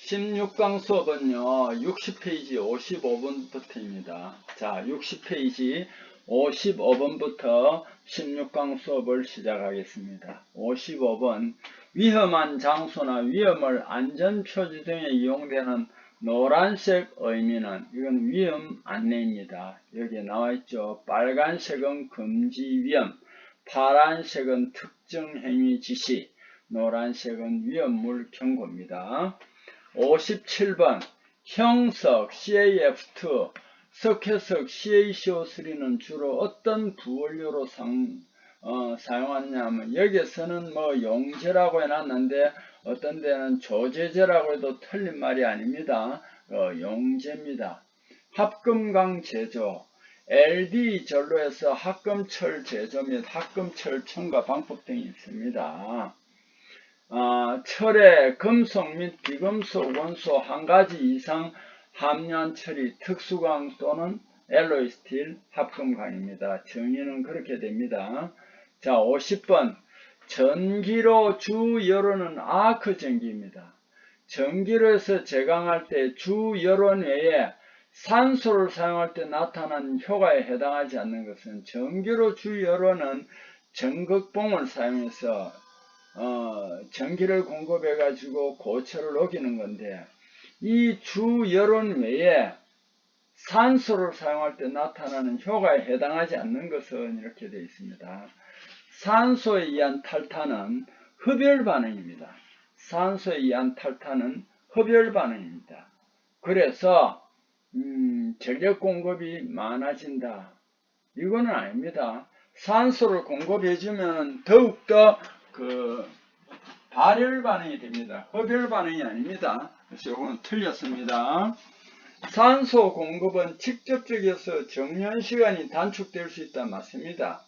16강 수업은요, 60페이지 55번부터입니다. 자, 60페이지 55번부터 16강 수업을 시작하겠습니다. 55번, 위험한 장소나 위험을 안전표지 등에 이용되는 노란색 의미는, 이건 위험 안내입니다. 여기에 나와있죠. 빨간색은 금지 위험, 파란색은 특정 행위 지시, 노란색은 위험물 경고입니다. 57번 형석 CaF2 석회석 CaCO3는 주로 어떤 부원료로 사용하냐면 여기에서는 뭐 용제라고 해놨는데 어떤 데는 조제제라고 해도 틀린 말이 아닙니다. 용제입니다. 합금강 제조 LD 전로에서 합금철 제조 및 합금철 첨가 방법 등이 있습니다. 철에 금속 및 비금속 원소 한 가지 이상 함유한 철이 특수광 또는 엘로이 스틸 합금광입니다. 정의는 그렇게 됩니다. 자, 50번 전기로 주 열원은 아크 전기입니다. 전기로에서 제강할 때 주 열원 외에 산소를 사용할 때 나타난 효과에 해당하지 않는 것은 전기로 주 열원은 전극봉을 사용해서 전기를 공급해 가지고 고철을 녹이는 건데 이 주 열원 외에 산소를 사용할 때 나타나는 효과에 해당하지 않는 것은 이렇게 되어 있습니다. 산소에 의한 탈탄은 흡열 반응입니다. 산소에 의한 탈탄은 흡열 반응입니다. 그래서 전력 공급이 많아진다. 이거는 아닙니다. 산소를 공급해주면 더욱더 발열 반응이 됩니다. 흡열 반응이 아닙니다. 그래서 이건 틀렸습니다. 산소 공급은 직접적이어서 정년 시간이 단축될 수 있다. 맞습니다.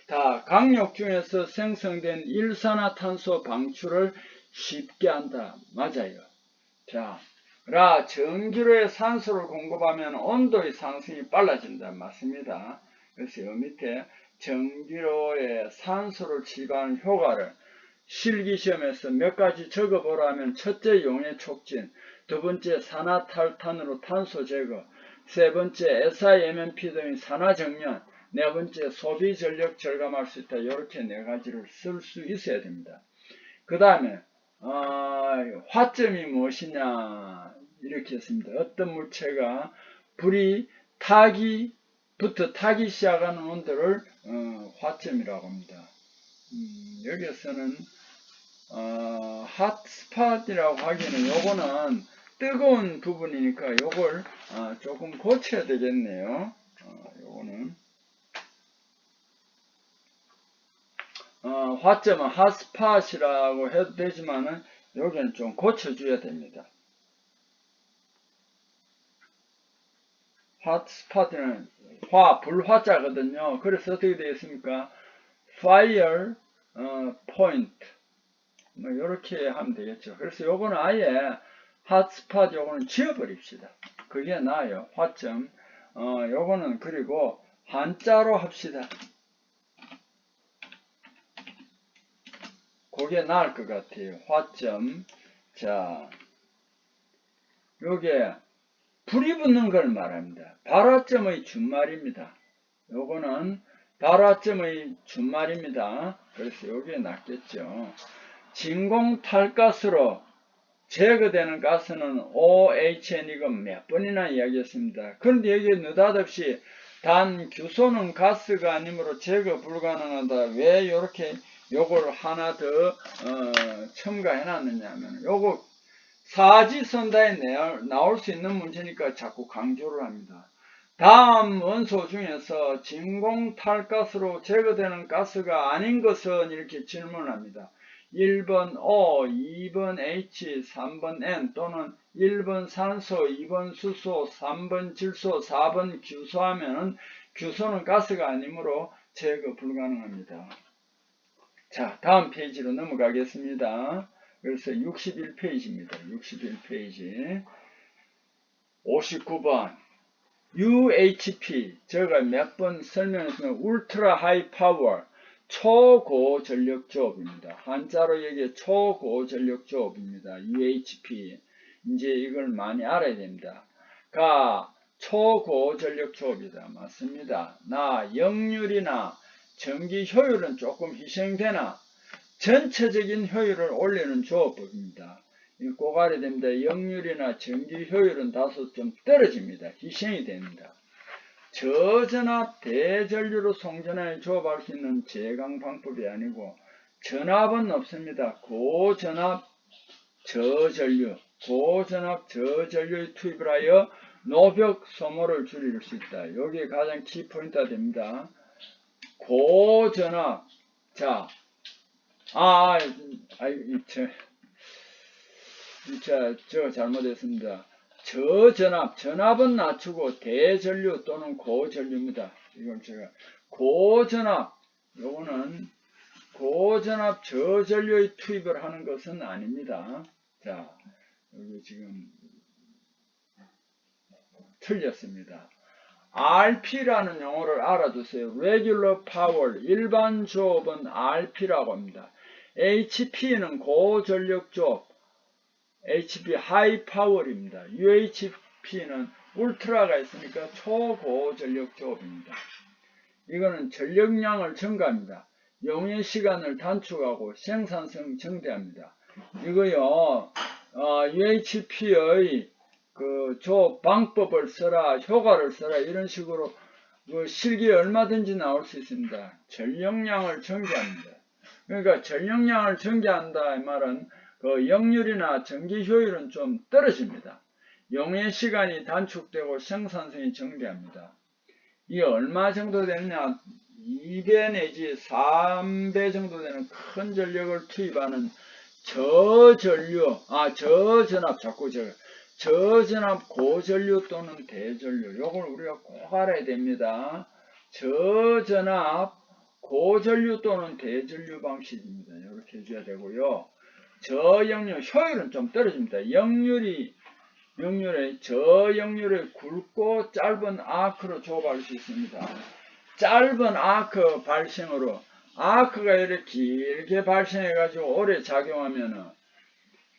다 강력 중에서 생성된 일산화탄소 방출을 쉽게 한다. 맞아요. 자, 전기로의 산소를 공급하면 온도의 상승이 빨라진다. 맞습니다. 그래서 이 밑에 전기로의 산소를 취급하는 효과를 실기시험에서 몇 가지 적어보라면 첫째 용해 촉진, 두 번째 산화탈탄으로 탄소 제거, 세 번째 SIMMP 등의 산화정년, 네 번째 소비 전력 절감할 수 있다. 이렇게 네 가지를 쓸 수 있어야 됩니다. 그 다음에 화점이 무엇이냐 이렇게 했습니다. 어떤 물체가 불이 부터 타기 시작하는 온도를 화점이라고 합니다. 여기서는 핫스팟이라고 하기에는 요거는 뜨거운 부분이니까 요걸 조금 고쳐야 되겠네요. 요거는 화점은 핫스팟이라고 해도 되지만은 여기는 좀 고쳐줘야 됩니다. 핫스팟은 불화자거든요. 그래서 어떻게 되겠습니까? fire point 뭐 이렇게 하면 되겠죠. 그래서 요거는 아예 핫스팟 요거는 지워버립시다. 그게 나아요. 화점 요거는 그리고 한자로 합시다. 그게 나을 것 같아요. 화점. 자, 요게 불이 붙는 걸 말합니다. 발화점의 준말입니다. 요거는 발화점의 준말입니다. 그래서 요게 낫겠죠. 진공탈가스로 제거되는 가스는 OHN 이건 몇 번이나 이야기했습니다. 그런데 여기에 느닷없이 단 규소는 가스가 아니므로 제거 불가능하다. 왜 이렇게 요걸 하나 더 첨가해 놨느냐 하면 요거 사지선다에 나올 수 있는 문제니까 자꾸 강조를 합니다. 다음 원소 중에서 진공탈가스로 제거되는 가스가 아닌 것은 이렇게 질문합니다. 1번 O, 2번 H, 3번 N 또는 1번 산소, 2번 수소, 3번 질소, 4번 규소 하면은 규소는 가스가 아니므로 제거 불가능합니다. 자, 다음 페이지로 넘어가겠습니다. 그래서 61페이지입니다. 61페이지. 59번. UHP. 제가 몇 번 설명했으면 울트라 하이 파워. 초고전력 조업입니다. 한자로 얘기해 초고전력 조업입니다. UHP. 이제 이걸 많이 알아야 됩니다. 가 초고전력 조업이다. 맞습니다. 나 역률이나 전기 효율은 조금 희생되나 전체적인 효율을 올리는 조업법입니다. 이거 꼭 알아야 됩니다. 역률이나 전기 효율은 다소 좀 떨어집니다. 희생이 됩니다. 저전압 대전류로 송전하여 조업할 수 있는 제강 방법이 아니고 전압은 없습니다. 고전압 저전류, 고전압 저전류의 투입을 하여 노벽 소모를 줄일 수 있다. 이게 가장 키포인트가 됩니다. 고전압, 자, 저 잘못했습니다. 저전압, 전압은 낮추고 대전류 또는 고전류입니다. 이걸 제가 고전압, 요거는 고전압 저전류의 투입을 하는 것은 아닙니다. 자, 여기 지금 틀렸습니다. RP라는 용어를 알아두세요. Regular Power, 일반 조업은 RP라고 합니다. HP는 고전력 조업, HP High Power입니다. UHP는 울트라가 있으니까 초고전력 조업입니다. 이거는 전력량을 증가합니다. 용의 시간을 단축하고 생산성 증대합니다. 이거요, UHP의 그 조업 방법을 써라, 효과를 써라, 이런 식으로 그 실기에 얼마든지 나올 수 있습니다. 전력량을 증대합니다. 그러니까 전력량을 증대한다 이 말은 그 역률이나 전기 효율은 좀 떨어집니다. 용의 시간이 단축되고 생산성이 증대합니다. 이게 얼마 정도 되느냐? 2배 내지 3배 정도 되는 큰 전력을 투입하는 저전압, 저전압 고전류 또는 대전류. 요걸 우리가 꼭 알아야 됩니다. 저전압 고전류 또는 대전류 방식입니다. 이렇게 해줘야 되고요. 저역률, 효율은 좀 떨어집니다. 저역률에 굵고 짧은 아크로 조업할 수 있습니다. 짧은 아크 발생으로, 아크가 이렇게 길게 발생해가지고 오래 작용하면은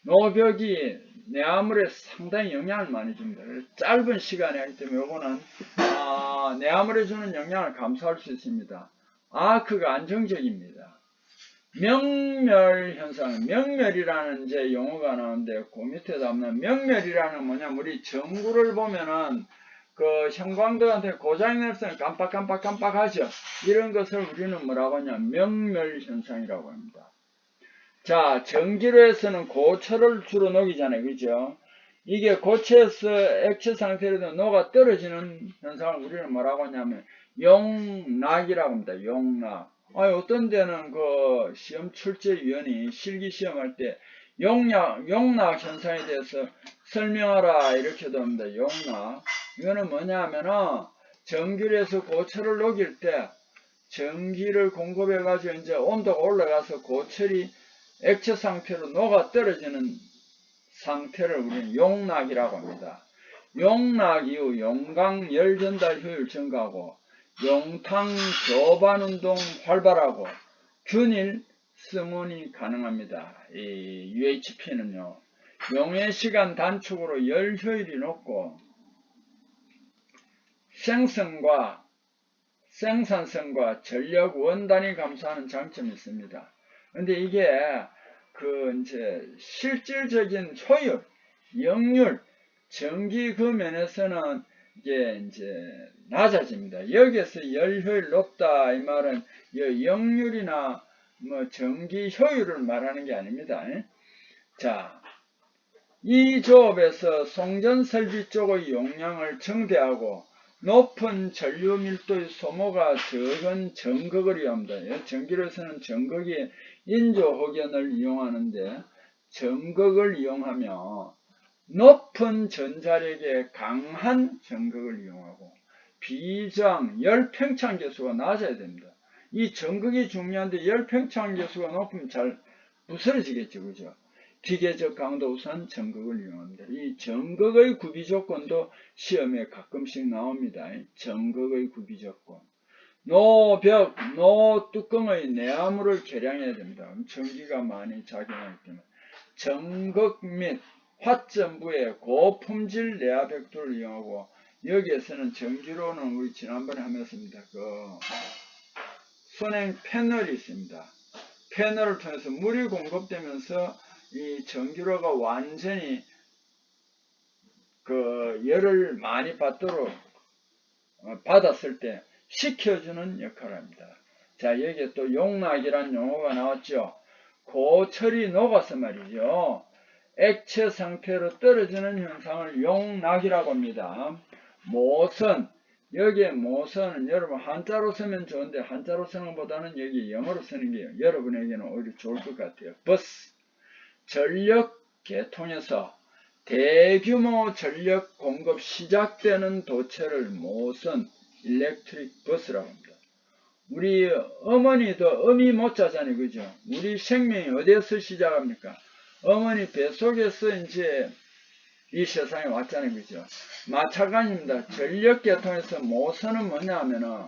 노벽이 내화물에 상당히 영향을 많이 줍니다. 짧은 시간에 하기 때문에 이거는 내화물에 주는 영향을 감소할 수 있습니다. 아크가 안정적입니다. 명멸 현상, 명멸이라는 이제 용어가 나오는데 그 밑에도 하면 명멸이라는 뭐냐면 우리 전구를 보면은 그 형광등한테 고장이 났을 때 깜빡하죠. 이런 것을 우리는 뭐라고 하냐면 명멸 현상이라고 합니다. 자, 전기로에서는 고철을 주로 녹이잖아요. 그죠? 이게 고체에서 액체 상태로 녹아 떨어지는 현상을 우리는 뭐라고 하냐면 용락이라고 합니다. 용락. 어떤 데는 그 시험 출제위원이 실기 시험할 때 용락 현상에 대해서 설명하라 이렇게도 합니다. 용락. 이거는 뭐냐 하면은 전기로에서 고철을 녹일 때 전기를 공급해가지고 이제 온도가 올라가서 고철이 액체 상태로 녹아 떨어지는 상태를 우리는 용락이라고 합니다. 용락 이후 용광 열 전달 효율 증가하고 용탕 교반 운동 활발하고 균일 스문이 가능합니다. 이 UHP는요. 용의 시간 단축으로 열 효율이 높고 생산성과 전력 원단위 감소하는 장점이 있습니다. 근데 이게 이제 실질적인 효율, 역률, 전기 그 면에서는 이제 낮아집니다. 여기에서 열 효율 높다 이 말은 역률이나 뭐 전기 효율을 말하는 게 아닙니다. 자, 이 조업에서 송전 설비 쪽의 용량을 증대하고 높은 전류 밀도의 소모가 적은 전극을 이용합니다. 전기로서는 전극이 인조호견을 이용하는데 전극을 이용하며 높은 전자력에 강한 전극을 이용하고 비저항, 열팽창 계수가 낮아야 됩니다. 이 전극이 중요한데 열팽창 계수가 높으면 잘 부스러지겠죠. 그죠? 기계적 강도 우선 전극을 이용합니다. 이 전극의 구비 조건도 시험에 가끔씩 나옵니다. 전극의 구비 조건. 노벽, 노뚜껑의 내화물을 계량해야 됩니다. 전기가 많이 작용하기 때문에 전극 및 화점부에 고품질 내화 벡터를 이용하고, 여기에서는 전기로는 우리 지난번에 하면서입니다. 선행 패널이 있습니다. 패널을 통해서 물이 공급되면서 이 전기로가 완전히 열을 많이 받도록 받았을 때 식혀주는 역할을 합니다. 자, 여기에 또 용락이란 용어가 나왔죠. 고철이 녹아서 말이죠. 액체 상태로 떨어지는 현상을 용락이라고 합니다. 모선, 여기에 모선은 여러분 한자로 쓰면 좋은데 한자로 쓰는 것보다는 여기 영어로 쓰는 게 여러분에게는 오히려 좋을 것 같아요. 버스, 전력 계통에서 대규모 전력 공급 시작되는 도체를 모선, 일렉트릭 버스라고 합니다. 우리 어머니도 음이 못자잖아요. 그죠? 우리 생명이 어디에서 시작합니까? 어머니 뱃속에서 이제 이 세상에 왔잖아요. 그죠? 마찬가지입니다. 전력 계통에서 모선은 뭐냐 하면은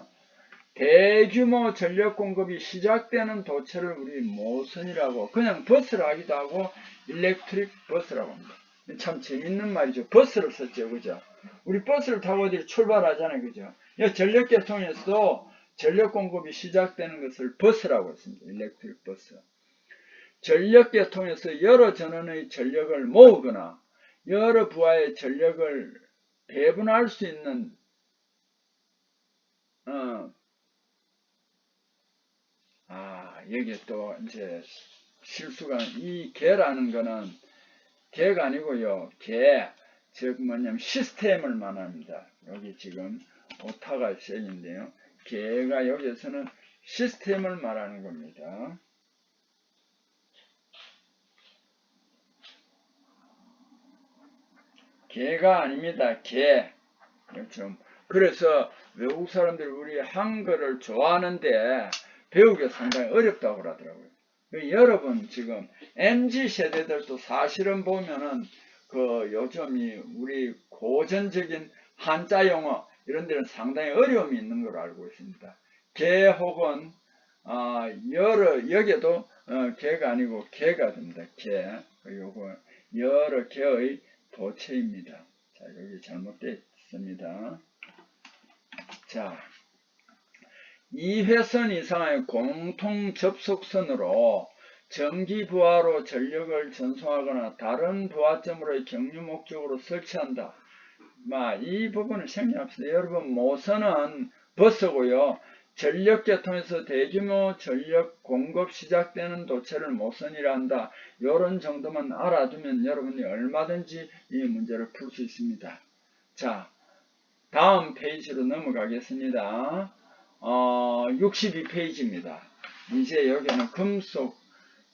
대규모 전력 공급이 시작되는 도체를 우리 모선이라고, 그냥 버스를 하기도 하고 일렉트릭 버스라고 합니다. 참 재밌는 말이죠. 버스를 썼죠. 그죠? 우리 버스를 타고 어디 출발하잖아요. 그죠? 전력 계통에서 전력 공급이 시작되는 것을 버스라고 했습니다. 일렉트릭 버스. 전력 계통에서 여러 전원의 전력을 모으거나 여러 부하의 전력을 배분할 수 있는 여기 또 이제 실수가, 이 개라는 거는 개가 아니고요. 즉 뭐냐면 시스템을 말합니다. 여기 지금 오타가 생인데요. 개가 여기에서는 시스템을 말하는 겁니다. 개가 아닙니다. 개. 그렇죠. 그래서 외국 사람들이 우리 한글을 좋아하는데 배우기가 상당히 어렵다고 그러더라고요. 여러분 지금 MZ 세대들도 사실은 보면은 요즘 우리 고전적인 한자 용어 이런 데는 상당히 어려움이 있는 걸로 알고 있습니다. 개 혹은 여기에도 개가 아니고 개가 됩니다. 개. 요거 여러 개의 도체입니다. 자, 여기 잘못되어 있습니다. 자, 2회선 이상의 공통 접속선으로 전기 부하로 전력을 전송하거나 다른 부하점으로의 경유 목적으로 설치한다. 이 부분을 생략합시다. 여러분, 모선은 버스고요. 전력 계통에서 대규모 전력 공급 시작되는 도체를 모선이라 한다. 이런 정도만 알아두면 여러분이 얼마든지 이 문제를 풀 수 있습니다. 자, 다음 페이지로 넘어가겠습니다. 62페이지입니다. 이제 여기는 금속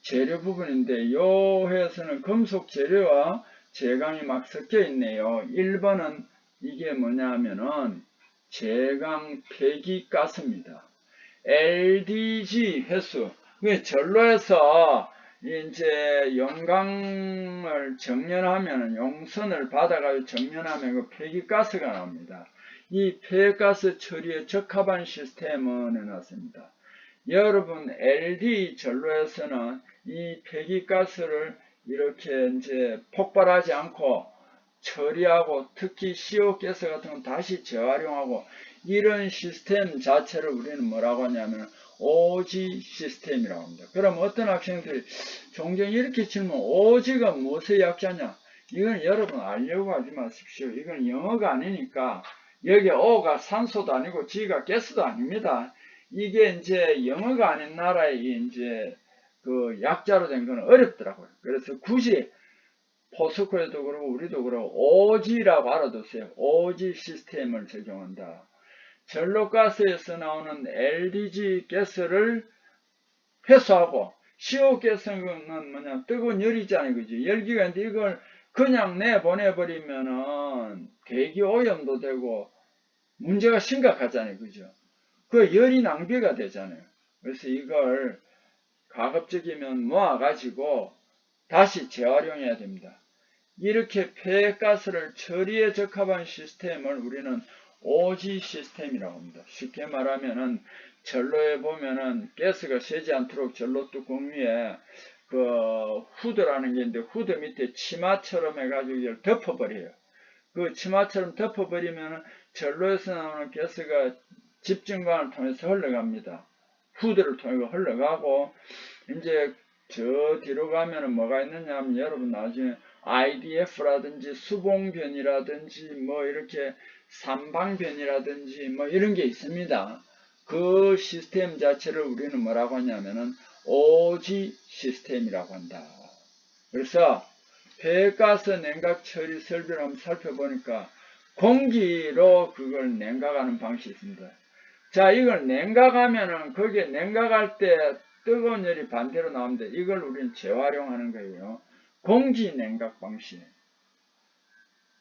재료 부분인데, 요 회에서는 금속 재료와 제강이 막 섞여 있네요. 1번은 이게 뭐냐 하면은 제강 폐기가스입니다. LDG 회수. 전로에서 이제 용광을 정련하면, 용선을 받아가지고 정련하면 그 폐기가스가 나옵니다. 이 폐가스 처리에 적합한 시스템을 해놨습니다. 여러분, LD 전로에서는 이 폐기가스를 이렇게 이제 폭발하지 않고 처리하고, 특히 CO 가스 같은 건 다시 재활용하고, 이런 시스템 자체를 우리는 뭐라고 하냐면 OG 시스템이라고 합니다. 그럼 어떤 학생들이 종종 이렇게 질문, OG가 무엇의 약자냐? 이건 여러분 알려고 하지 마십시오. 이건 영어가 아니니까. 여기 O가 산소도 아니고 G가 가스도 아닙니다. 이게 이제 영어가 아닌 나라에 이제 약자로 된 건 어렵더라고요. 그래서 굳이 포스코에도 그러고 우리도 그러고 OG라고 알아두세요. OG 시스템을 적용한다. 전로가스에서 나오는 LDG 가스를 회수하고, CO 가스는 뭐냐, 뜨거운 열이잖아요. 그죠? 열기가 있는데 이걸 그냥 내보내버리면은 대기 오염도 되고 문제가 심각하잖아요. 그죠? 열이 낭비가 되잖아요. 그래서 이걸 가급적이면 모아가지고 다시 재활용해야 됩니다. 이렇게 폐가스를 처리에 적합한 시스템을 우리는 OG 시스템이라고 합니다. 쉽게 말하면은 전로에 보면은 가스가 새지 않도록 전로 뚜껑 위에 후드라는 게 있는데 후드 밑에 치마처럼 해가지고 이걸 덮어버려요. 그 치마처럼 덮어버리면 전로에서 나오는 가스가 집중관을 통해서 흘러갑니다. 후드를 통해서 흘러가고 이제 저 뒤로 가면은 뭐가 있느냐 하면 여러분 나중에 IDF라든지 수봉변이라든지 뭐 이렇게 삼방변이라든지 뭐 이런 게 있습니다. 그 시스템 자체를 우리는 뭐라고 하냐면은 오지 시스템이라고 한다. 그래서 폐가스 냉각 처리 설비를 한번 살펴보니까 공기로 그걸 냉각하는 방식이 있습니다. 자, 이걸 냉각하면은 거기에 냉각할 때 뜨거운 열이 반대로 나옵니다. 이걸 우리는 재활용하는 거예요. 공기 냉각 방식.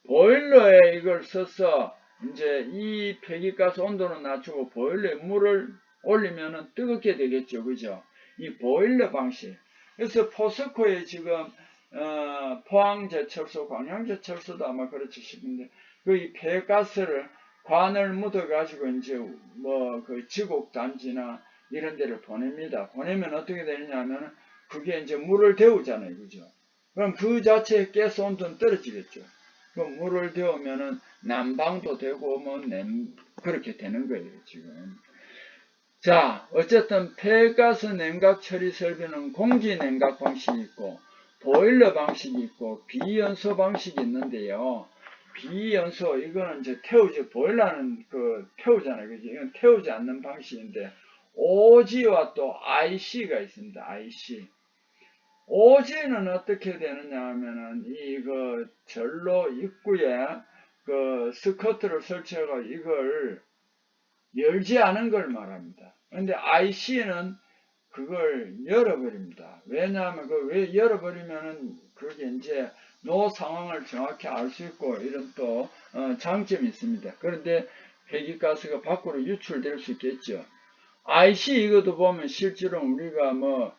보일러에 이걸 써서 이제 이 배기가스 온도를 낮추고 보일러에 물을 올리면은 뜨겁게 되겠죠. 그죠? 이 보일러 방식. 그래서 포스코에 지금 포항제철소, 광양제철소도 아마 그렇지 싶은데 그 이 폐가스를 관을 묻어가지고 이제 뭐 그 지곡 단지나 이런 데를 보냅니다. 보내면 어떻게 되느냐면 그게 이제 물을 데우잖아요. 그죠? 그럼 그 자체의 가스 온도는 떨어지겠죠. 그 물을 데우면은 난방도 되고 뭐 그렇게 되는 거예요. 지금. 자, 어쨌든 폐가스 냉각 처리 설비는 공기 냉각 방식이 있고 보일러 방식이 있고 비연소 방식이 있는데요. 비연소 이거는 이제 태우지 보일러는 그 태우잖아요. 그죠? 이건 태우지 않는 방식인데 OG와 또 IC가 있습니다. IC. OG는 어떻게 되느냐 하면은 이거 전로 입구에 그 스커트를 설치하고 이걸 열지 않은 걸 말합니다. 근데 IC는 그걸 열어버립니다. 왜냐하면 그 왜 열어버리면은 그게 이제 노 상황을 정확히 알 수 있고 이런 또 장점이 있습니다. 그런데 배기가스가 밖으로 유출될 수 있겠죠. IC 이것도 보면 실제로 우리가 뭐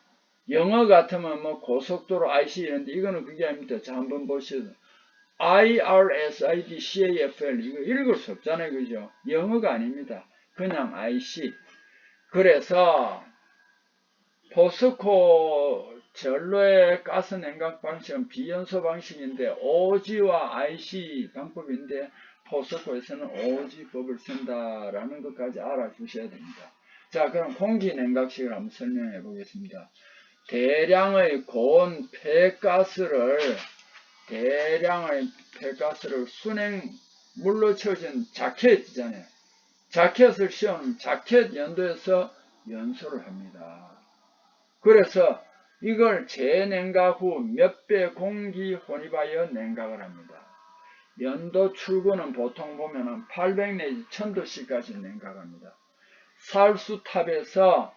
영어 같으면 뭐 고속도로 IC 이런데 이거는 그게 아닙니다. 자 한번 보시죠. IRSID CAFL 이거 읽을 수 없잖아요. 그죠? 영어가 아닙니다. 그냥 IC. 그래서 포스코 전로의 가스 냉각 방식은 비연소 방식인데 OG와 IC 방법인데 포스코에서는 OG법을 쓴다라는 것까지 알아주셔야 됩니다. 자, 그럼 공기 냉각식을 한번 설명해 보겠습니다. 대량의 고온 폐가스를 순행 물로 채워진 자켓이잖아요. 자켓을 씌우는 자켓 연도에서 연소를 합니다. 그래서 이걸 재냉각 후 몇 배 공기 혼입하여 냉각을 합니다. 연도 출구는 보통 보면은 800 내지 1000도씨까지 냉각합니다. 살수탑에서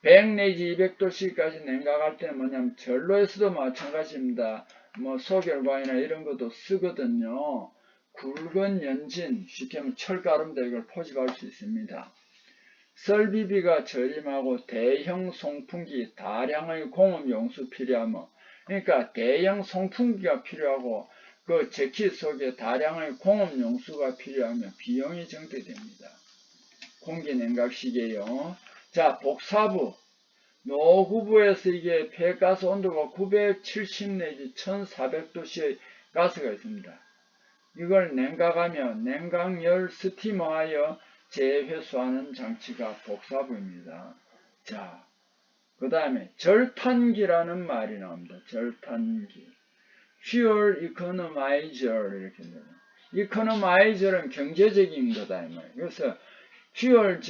100 내지 200도씨까지 냉각할 때는 뭐냐면 전로에서도 마찬가지입니다. 뭐 소결관이나 이런 것도 쓰거든요. 굵은 연진, 쉽게 하면 철가루입니다. 이걸 포집할 수 있습니다. 설비비가 저렴하고 대형 송풍기, 다량의 공업 용수 필요하며, 그러니까 대형 송풍기가 필요하고 그 재킷 속에 다량의 공업 용수가 필요하며 비용이 정대됩니다. 공기 냉각식이에요. 자, 복사부. 노후부에서 이게 폐가스 온도가 970 내지 1400도씨의 가스가 있습니다. 이걸 냉각하며 냉각열 스티머하여 재회수하는 장치가 복사부입니다. 자, 그 다음에 절탄기라는 말이 나옵니다. 절탄기. Fuel Economizer 이렇게 돼요. Economizer은 경제적인 거다 이 말이에요. 그래서 Fuel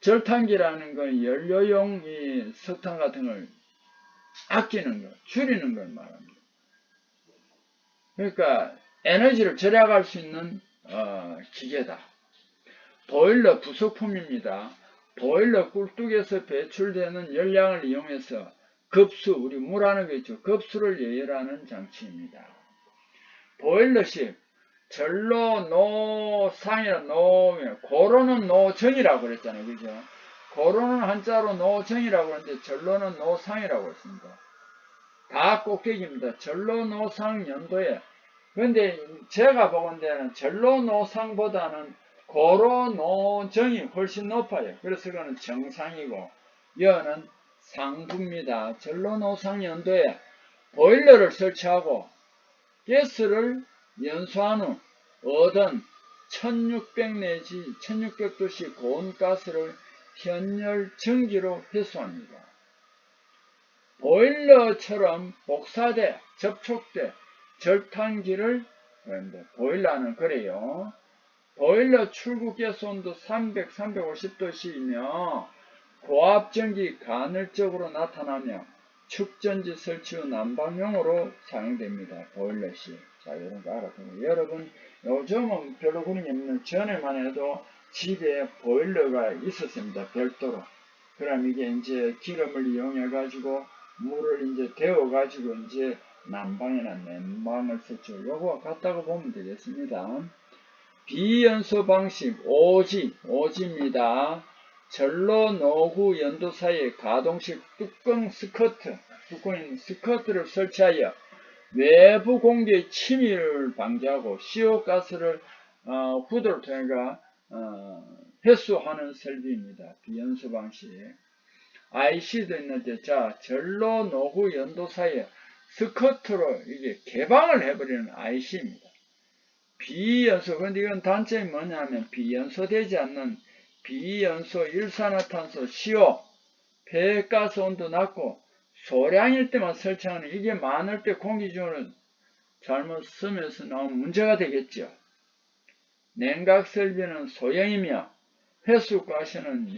절탄기라는 건 연료용 이 석탄 같은 걸 아끼는 거, 줄이는 걸 말합니다. 그러니까 에너지를 절약할 수 있는 기계다. 보일러 부속품입니다. 보일러 꿀뚝에서 배출되는 열량을 이용해서 급수, 우리 물 하는 거 있죠. 급수를 예열하는 장치입니다. 보일러식, 전로 노상이라 고로는 노정이라고 그랬잖아요. 그죠? 고로는 한자로 노정이라고 그러는데 전로는 노상이라고 했습니다. 다 꼭대기입니다. 전로 노상 연도에. 그런데 제가 보건대는 전로 노상보다는 고로 노정이 훨씬 높아요. 그래서 그거는 정상이고 여는 상부입니다. 전로노상연도에 보일러를 설치하고 가스를 연소한 후 얻은 1600 내지 1600도씨 고온가스를 현열 전기로 회수합니다. 보일러처럼 복사돼 접촉돼 절탄기를 보일러는 그래요. 보일러 출구 가스 온도 300, 350도씨이며 고압전기 간헐적으로 나타나며 축전지 설치 후 난방용으로 사용됩니다. 보일러시. 자, 이런 거 알아두고. 여러분, 요즘은 별로 그런 게 없는, 전에만 해도 집에 보일러가 있었습니다. 별도로. 그럼 이게 이제 기름을 이용해가지고 물을 이제 데워가지고 이제 난방이나 냉방을 설치고 요거 같다고 보면 되겠습니다. 비연소 방식 오지입니다. 전로 노후 연도 사이에 가동식 뚜껑인 스커트를 설치하여 외부 공기의 침입을 방지하고 CO 가스를 후드를 통해 회수하는 설비입니다. 비연소 방식. IC도 있는데, 자, 전로 노후 연도 사이에 스커트로 이게 개방을 해버리는 IC입니다. 비연소, 근데 이건 단점이 뭐냐면 비연소되지 않는 비연소 일산화탄소 CO, 배가스 온도 낮고 소량일 때만 설치하는, 이게 많을 때 공기 중으로 잘못 쓰면서 나오면 문제가 되겠죠. 냉각 설비는 소형이며 회수가스는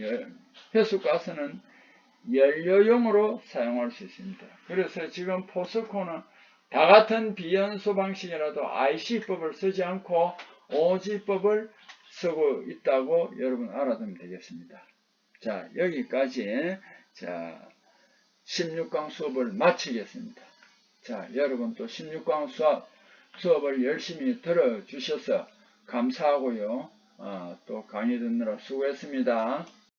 연료용으로 사용할 수 있습니다. 그래서 지금 포스코는 다 같은 비연소 방식이라도 IC법을 쓰지 않고 OG법을 쓰고 있다고 여러분 알아두면 되겠습니다. 자, 여기까지 16강 수업을 마치겠습니다. 자, 여러분 또 16강 수업을 열심히 들어주셔서 감사하고요. 또 강의 듣느라 수고했습니다.